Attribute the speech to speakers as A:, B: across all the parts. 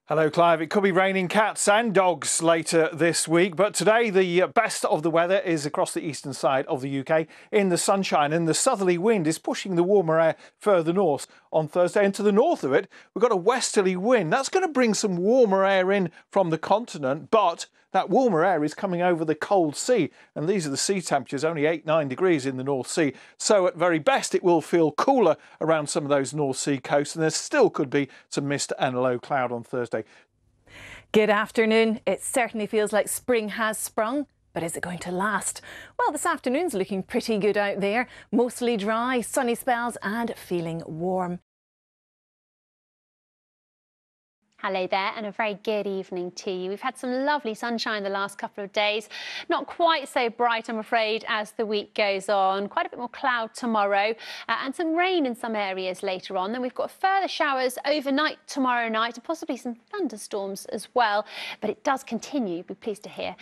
A: Hello, Clive. It could be raining cats and dogs later this week, but today the best of the weather is across the eastern side of the UK in the sunshine, and the southerly wind is pushing the warmer air further north on Thursday. And to the north of it, we've got a westerly wind. That's going to bring some warmer air in from the continent, but that warmer air is coming over the cold sea, and these are the sea temperatures, only 8-9 degrees in the North Sea. So at very best, it will feel cooler around some of those North Sea coasts, and there still could be some mist and low cloud on Thursday.
B: Good afternoon. It certainly feels like spring has sprung. But is it going to last? Well, this afternoon's looking pretty good out there. Mostly dry, sunny spells and feeling warm.
C: Hello there, and a very good evening to you. We've had some lovely sunshine the last couple of days. Not quite so bright, I'm afraid, as the week goes on. Quite a bit more cloud tomorrow and some rain in some areas later on. Then we've got further showers overnight tomorrow night and possibly some thunderstorms as well. But it does continue, be pleased to hear,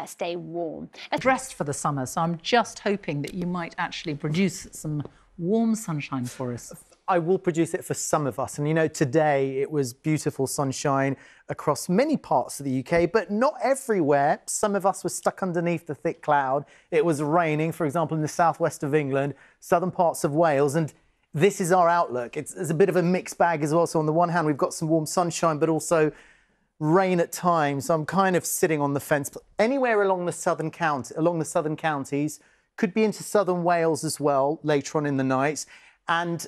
C: stay warm.
D: Dressed for the summer, so I'm just hoping that you might actually produce some warm sunshine for us.
E: I will produce it for some of us. And, you know, today it was beautiful sunshine across many parts of the UK, but not everywhere. Some of us were stuck underneath the thick cloud. It was raining, for example, in the southwest of England, southern parts of Wales. And this is our outlook. It's a bit of a mixed bag as well. So on the one hand, we've got some warm sunshine, but also rain at times. So I'm kind of sitting on the fence. But anywhere along the southern counties, could be into southern Wales as well later on in the night. And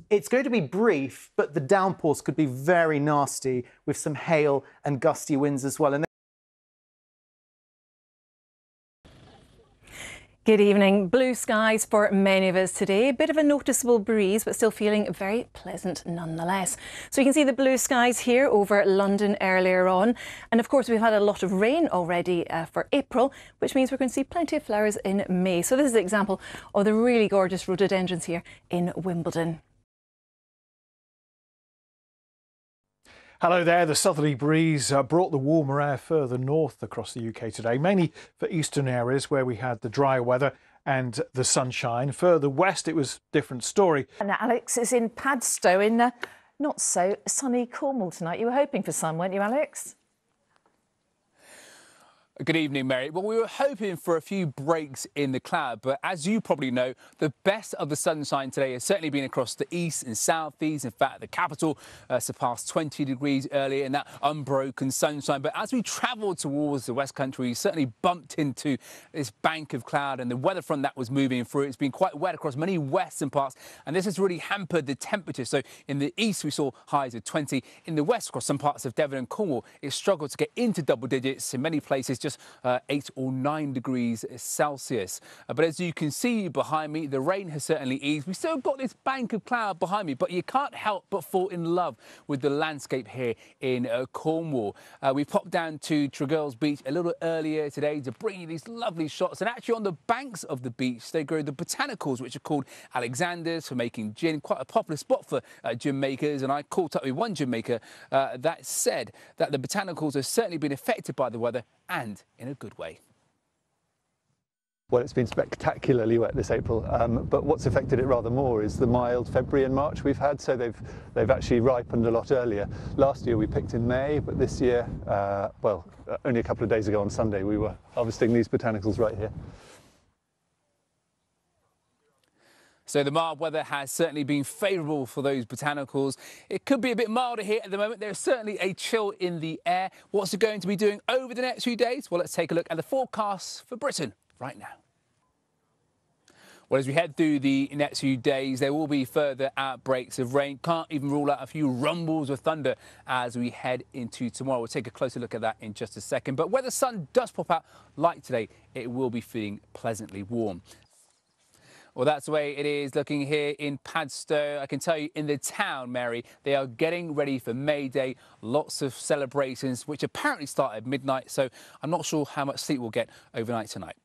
E: it's going to be brief, but the downpours could be very nasty with some hail and gusty winds as well.
B: Good evening. Blue skies for many of us today. A bit of a noticeable breeze, but still feeling very pleasant nonetheless. So you can see the blue skies here over London earlier on. And of course, we've had a lot of rain already for April, which means we're going to see plenty of flowers in May. So this is an example of the really gorgeous rhododendrons here in Wimbledon.
A: Hello there. The southerly breeze brought the warmer air further north across the UK today, mainly for eastern areas where we had the dry weather and the sunshine. Further west, it was a different story.
B: And Alex is in Padstow in not so sunny Cornwall tonight. You were hoping for sun, weren't you, Alex?
F: Good evening, Mary. Well, we were hoping for a few breaks in the cloud, but as you probably know, the best of the sunshine today has certainly been across the east and southeast. In fact, the capital surpassed 20 degrees earlier in that unbroken sunshine. But as we travelled towards the West Country, we certainly bumped into this bank of cloud and the weather front that was moving through. It's been quite wet across many western parts, and this has really hampered the temperature. So in the east, we saw highs of 20. In the west, across some parts of Devon and Cornwall, it struggled to get into double digits. In many places, just 8 or 9 degrees Celsius. But as you can see behind me, the rain has certainly eased. We've still got this bank of cloud behind me, but you can't help but fall in love with the landscape here in Cornwall. We popped down to Tregel's Beach a little earlier today to bring you these lovely shots. And actually on the banks of the beach, they grow the botanicals, which are called Alexanders, for making gin. Quite a popular spot for gin makers. And I caught up with one gin maker that said that the botanicals have certainly been affected by the weather, and in a good way.
G: Well, it's been spectacularly wet this April, but what's affected it rather more is the mild February and March we've had, so they've actually ripened a lot earlier. Last year we picked in May, but this year, only a couple of days ago on Sunday, we were harvesting these botanicals right here.
F: So the mild weather has certainly been favourable for those botanicals. It could be a bit milder here at the moment. There's certainly a chill in the air. What's it going to be doing over the next few days? Well, let's take a look at the forecast for Britain right now. Well, as we head through the next few days, there will be further outbreaks of rain. Can't even rule out a few rumbles of thunder as we head into tomorrow. We'll take a closer look at that in just a second. But where the sun does pop out like today, it will be feeling pleasantly warm. Well, that's the way it is looking here in Padstow. I can tell you in the town, Mary, they are getting ready for May Day. Lots of celebrations, which apparently start at midnight. So I'm not sure how much sleep we'll get overnight tonight.